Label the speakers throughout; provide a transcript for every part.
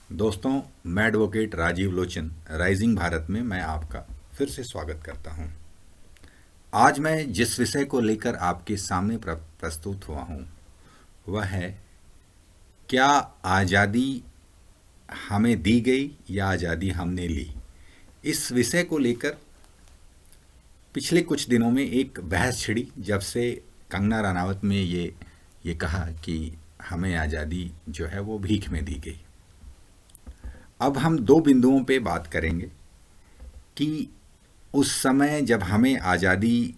Speaker 1: दोस्तों, मैं advocate Rajiv Lochan rising Bharat में मैं आपका फिर से स्वागत करता हूं। आज मैं जिस विषय को लेकर आपके सामने प्रस्तुत हुआ हूं वह है, क्या आज़ादी हमें दी गई या आज़ादी हमने ली। इस विषय को लेकर पिछले कुछ दिनों में एक बहस छिड़ी, जब से कंगना रनावत ने ये कहा कि हमें आज़ादी जो है वो भीख में दी गई। अब हम दो बिंदुओं पे बात करेंगे कि उस समय जब हमें आज़ादी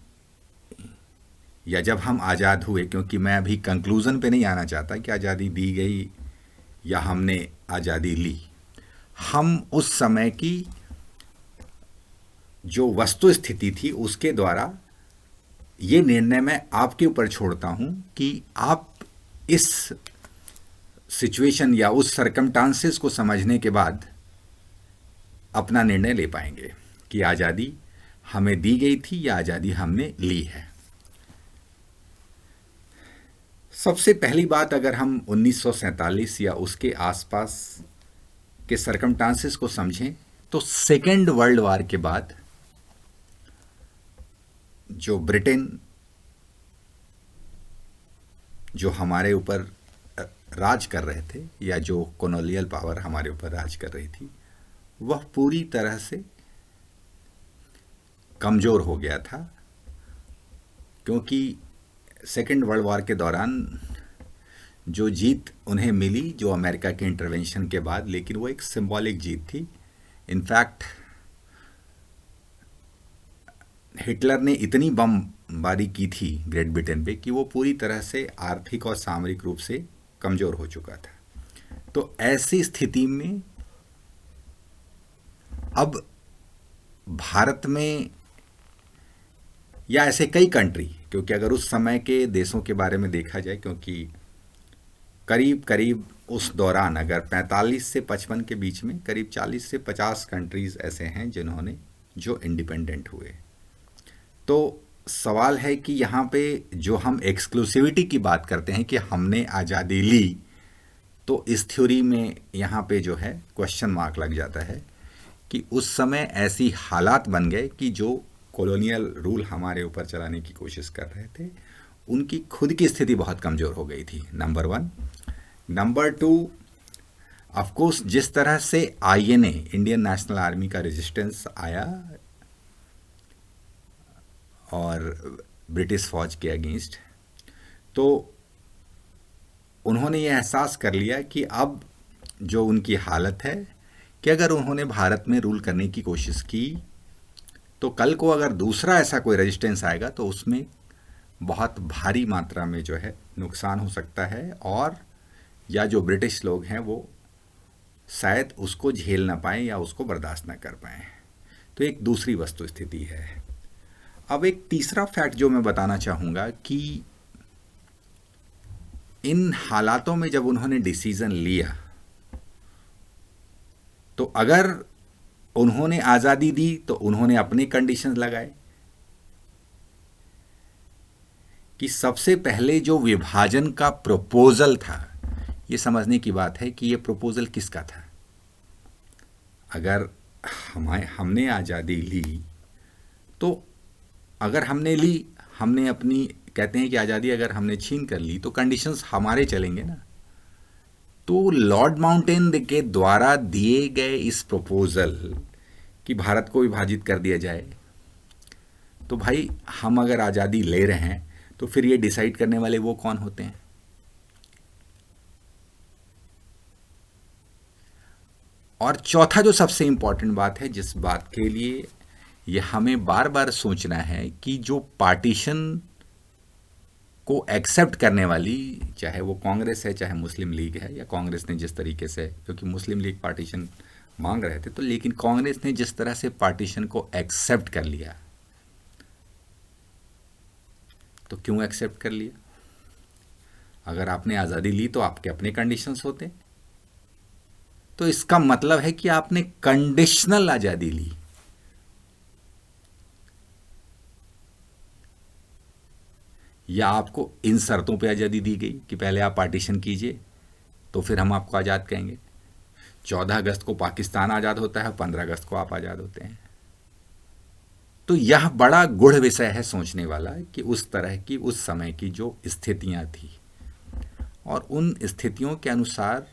Speaker 1: या जब हम आज़ाद हुए, क्योंकि मैं अभी कंक्लूज़न पे नहीं आना चाहता कि आज़ादी दी गई या हमने आज़ादी ली। हम उस समय की जो वस्तु स्थिति थी उसके द्वारा ये निर्णय मैं आपके ऊपर छोड़ता हूँ कि आप इस सिचुएशन या उस सरकमस्टांसेस को समझने के बाद अपना निर्णय ले पाएंगे कि आज़ादी हमें दी गई थी या आज़ादी हमने ली है। सबसे पहली बात, अगर हम 1947 या उसके आसपास के सरकमस्टांसेस को समझें तो सेकेंड वर्ल्ड वॉर के बाद जो ब्रिटेन जो हमारे ऊपर राज कर रहे थे या जो कॉलोनियल पावर हमारे ऊपर राज कर रही थी, वह पूरी तरह से कमज़ोर हो गया था। क्योंकि सेकेंड वर्ल्ड वॉर के दौरान जो जीत उन्हें मिली, जो अमेरिका के इंटरवेंशन के बाद, लेकिन वो एक सिंबॉलिक जीत थी। इनफैक्ट हिटलर ने इतनी बमबारी की थी ग्रेट ब्रिटेन पे कि वो पूरी तरह से आर्थिक और सामरिक रूप से कमज़ोर हो चुका था। तो ऐसी स्थिति में अब भारत में या ऐसे कई कंट्री, क्योंकि अगर उस समय के देशों के बारे में देखा जाए, क्योंकि करीब करीब उस दौरान अगर 45 से 55 के बीच में करीब 40 से 50 कंट्रीज़ ऐसे हैं जिन्होंने जो इंडिपेंडेंट हुए। तो सवाल है कि यहाँ पे जो हम एक्सक्लूसिविटी की बात करते हैं कि हमने आज़ादी ली, तो इस थ्योरी में यहाँ पे जो है क्वेश्चन मार्क लग जाता है कि उस समय ऐसी हालात बन गए कि जो कॉलोनियल रूल हमारे ऊपर चलाने की कोशिश कर रहे थे, उनकी खुद की स्थिति बहुत कमज़ोर हो गई थी, number one. Number two, of course जिस तरह से आईएनए, इंडियन नेशनल आर्मी का रेजिस्टेंस आया और ब्रिटिश फौज के अगेंस्ट, तो उन्होंने ये एहसास कर लिया कि अब जो उनकी हालत है कि अगर उन्होंने भारत में रूल करने की कोशिश की तो कल को अगर दूसरा ऐसा कोई रेजिस्टेंस आएगा तो उसमें बहुत भारी मात्रा में जो है नुकसान हो सकता है, और या जो ब्रिटिश लोग हैं वो शायद उसको झेल ना पाएँ या उसको बर्दाश्त ना कर पाएँ। तो एक दूसरी वस्तु स्थिति है। अब एक तीसरा फैक्ट जो मैं बताना चाहूँगा कि इन हालातों में जब उन्होंने डिसीज़न लिया, तो अगर उन्होंने आज़ादी दी तो उन्होंने अपने कंडीशंस लगाए कि सबसे पहले जो विभाजन का प्रपोजल था, ये समझने की बात है कि ये प्रपोजल किसका था। अगर हमने आज़ादी ली तो अगर हमने ली, हमने अपनी, कहते हैं कि आज़ादी अगर हमने छीन कर ली तो कंडीशंस हमारे चलेंगे ना। तो लॉर्ड माउंटेन के द्वारा दिए गए इस प्रपोजल कि भारत को विभाजित कर दिया जाए, तो भाई हम अगर आज़ादी ले रहे हैं तो फिर ये डिसाइड करने वाले वो कौन होते हैं। और चौथा जो सबसे इंपॉर्टेंट बात है, जिस बात के लिए ये हमें बार बार सोचना है कि जो पार्टीशन को एक्सेप्ट करने वाली, चाहे वो कांग्रेस है चाहे मुस्लिम लीग है, या कांग्रेस ने जिस तरीके से, क्योंकि मुस्लिम लीग पार्टीशन मांग रहे थे, तो लेकिन कांग्रेस ने जिस तरह से पार्टीशन को एक्सेप्ट कर लिया, तो क्यों एक्सेप्ट कर लिया? अगर आपने आज़ादी ली तो आपके अपने कंडीशंस होते, तो इसका मतलब है कि आपने कंडीशनल आज़ादी ली। या आपको इन शर्तों पे आज़ादी दी गई कि पहले आप पार्टीशन कीजिए तो फिर हम आपको आज़ाद कहेंगे। 14 अगस्त को पाकिस्तान आज़ाद होता है, 15 अगस्त को आप आज़ाद होते हैं। तो यह बड़ा गूढ़ विषय है सोचने वाला कि उस तरह की उस समय की जो स्थितियां थी और उन स्थितियों के अनुसार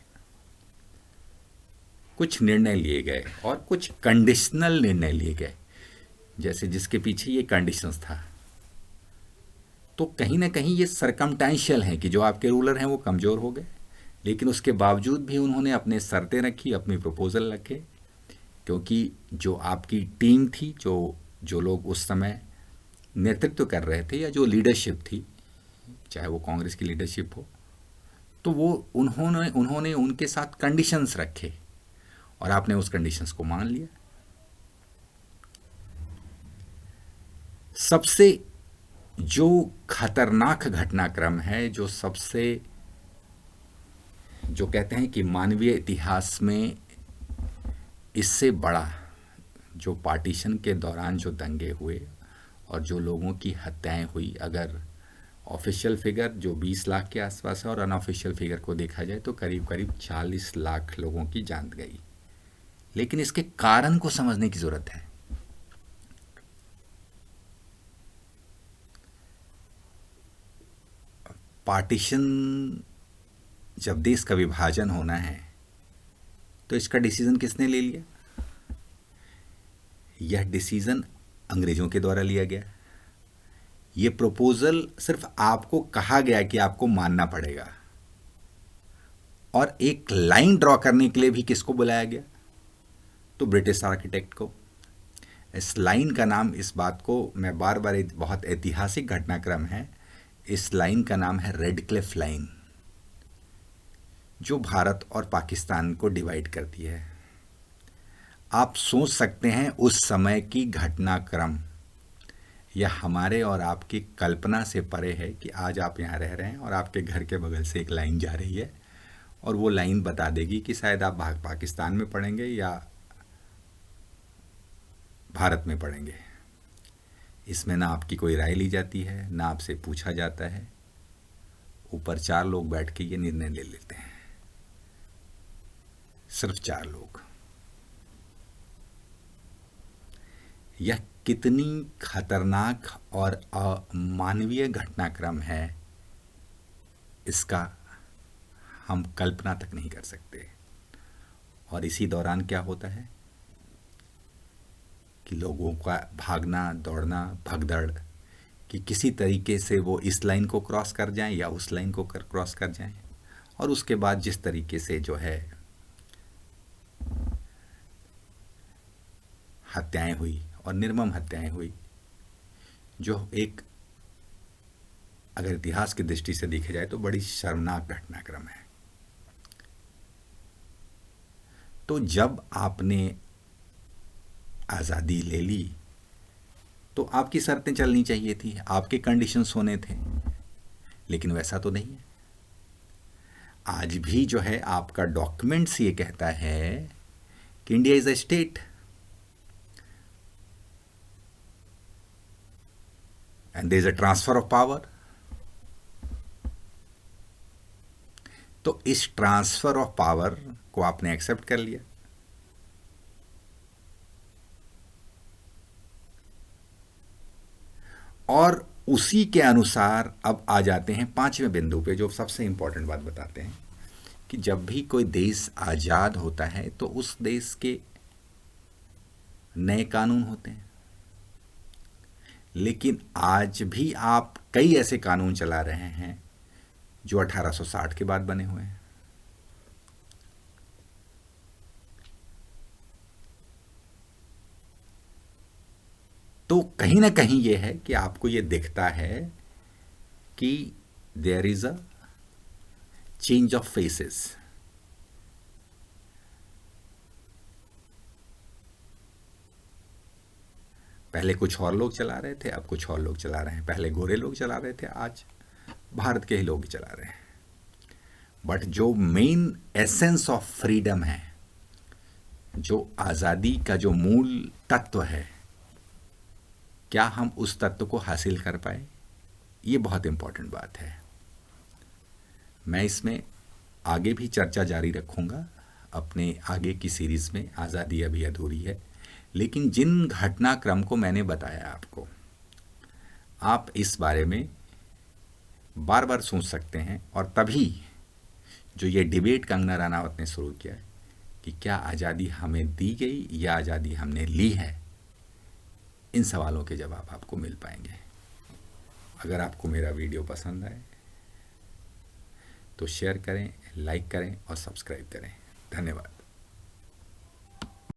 Speaker 1: कुछ निर्णय लिए गए और कुछ कंडीशनल निर्णय लिए गए, जैसे जिसके पीछे ये कंडीशंस था। तो कहीं ना कहीं ये सरकमटेंशियल है कि जो आपके रूलर हैं वो कमज़ोर हो गए, लेकिन उसके बावजूद भी उन्होंने अपने शर्तें रखी, अपनी प्रपोजल रखे, क्योंकि जो आपकी टीम थी, जो लोग उस समय नेतृत्व कर रहे थे या जो लीडरशिप थी, चाहे वो कांग्रेस की लीडरशिप हो, तो वो उन्होंने उनके साथ कंडीशंस रखे और आपने उस कंडीशंस को मान लिया। सबसे जो खतरनाक घटनाक्रम है, जो कहते हैं कि मानवीय इतिहास में इससे बड़ा, जो पार्टीशन के दौरान जो दंगे हुए और जो लोगों की हत्याएं हुई, अगर ऑफिशियल फिगर जो 20 लाख के आसपास है और अनऑफिशियल फिगर को देखा जाए तो करीब करीब 40 लाख लोगों की जान गई। लेकिन इसके कारण को समझने की जरूरत है। पार्टीशन, जब देश का विभाजन होना है तो इसका डिसीजन किसने ले लिया? यह डिसीजन अंग्रेजों के द्वारा लिया गया। ये प्रपोजल सिर्फ आपको कहा गया कि आपको मानना पड़ेगा, और एक लाइन ड्रॉ करने के लिए भी किसको बुलाया गया? तो ब्रिटिश आर्किटेक्ट को। इस लाइन का नाम, इस बात को मैं बार बार, बहुत ऐतिहासिक घटनाक्रम है, इस लाइन का नाम है रेड क्लिफ लाइन, जो भारत और पाकिस्तान को डिवाइड करती है। आप सोच सकते हैं उस समय की घटनाक्रम, यह हमारे और आपकी कल्पना से परे है कि आज आप यहाँ रह रहे हैं और आपके घर के बगल से एक लाइन जा रही है और वो लाइन बता देगी कि शायद आप पाकिस्तान में पड़ेंगे या भारत में पड़ेंगे। इसमें ना आपकी कोई राय ली जाती है, ना आपसे पूछा जाता है। ऊपर 4 लोग बैठ के ये निर्णय ले लेते हैं, सिर्फ 4 लोग। यह कितनी खतरनाक और अमानवीय घटनाक्रम है, इसका हम कल्पना तक नहीं कर सकते। और इसी दौरान क्या होता है कि लोगों का भागना, दौड़ना, भगदड़, कि किसी तरीके से वो इस लाइन को क्रॉस कर जाएं या उस लाइन को क्रॉस कर जाएं। और उसके बाद जिस तरीके से जो है हत्याएं हुई और निर्मम हत्याएं हुई, जो एक, अगर इतिहास की दृष्टि से देखा जाए तो बड़ी शर्मनाक घटनाक्रम है। तो जब आपने आज़ादी ले ली तो आपकी शर्तें चलनी चाहिए थी, आपके कंडीशंस होने थे, लेकिन वैसा तो नहीं है। आज भी जो है आपका डॉक्यूमेंट्स ये कहता है कि India is a state and there is a transfer of power. तो इस ट्रांसफर ऑफ पावर को आपने एक्सेप्ट कर लिया। और उसी के अनुसार अब आ जाते हैं 5वें बिंदु पे, जो सबसे इंपॉर्टेंट बात बताते हैं कि जब भी कोई देश आज़ाद होता है तो उस देश के नए कानून होते हैं। लेकिन आज भी आप कई ऐसे कानून चला रहे हैं जो 1860 के बाद बने हुए हैं। तो कहीं ना कहीं ये है कि आपको ये दिखता है कि there is a change of faces. पहले कुछ और लोग चला रहे थे, अब कुछ और लोग चला रहे हैं। पहले गोरे लोग चला रहे थे, आज भारत के ही लोग चला रहे हैं। बट जो मेन एसेंस ऑफ फ्रीडम है, जो आज़ादी का जो मूल तत्व है, क्या हम उस तत्व को हासिल कर पाए? ये बहुत इंपॉर्टेंट बात है। मैं इसमें आगे भी चर्चा जारी रखूंगा अपने आगे की सीरीज़ में। आज़ादी अभी अधूरी है, लेकिन जिन घटनाक्रम को मैंने बताया आपको, आप इस बारे में बार बार सोच सकते हैं। और तभी जो ये डिबेट कंगना रनावत ने शुरू किया है कि क्या आज़ादी हमें दी गई या आज़ादी हमने ली है, इन सवालों के जवाब आपको मिल पाएंगे। अगर आपको मेरा वीडियो पसंद आए तो शेयर करें, लाइक करें और सब्सक्राइब करें। धन्यवाद।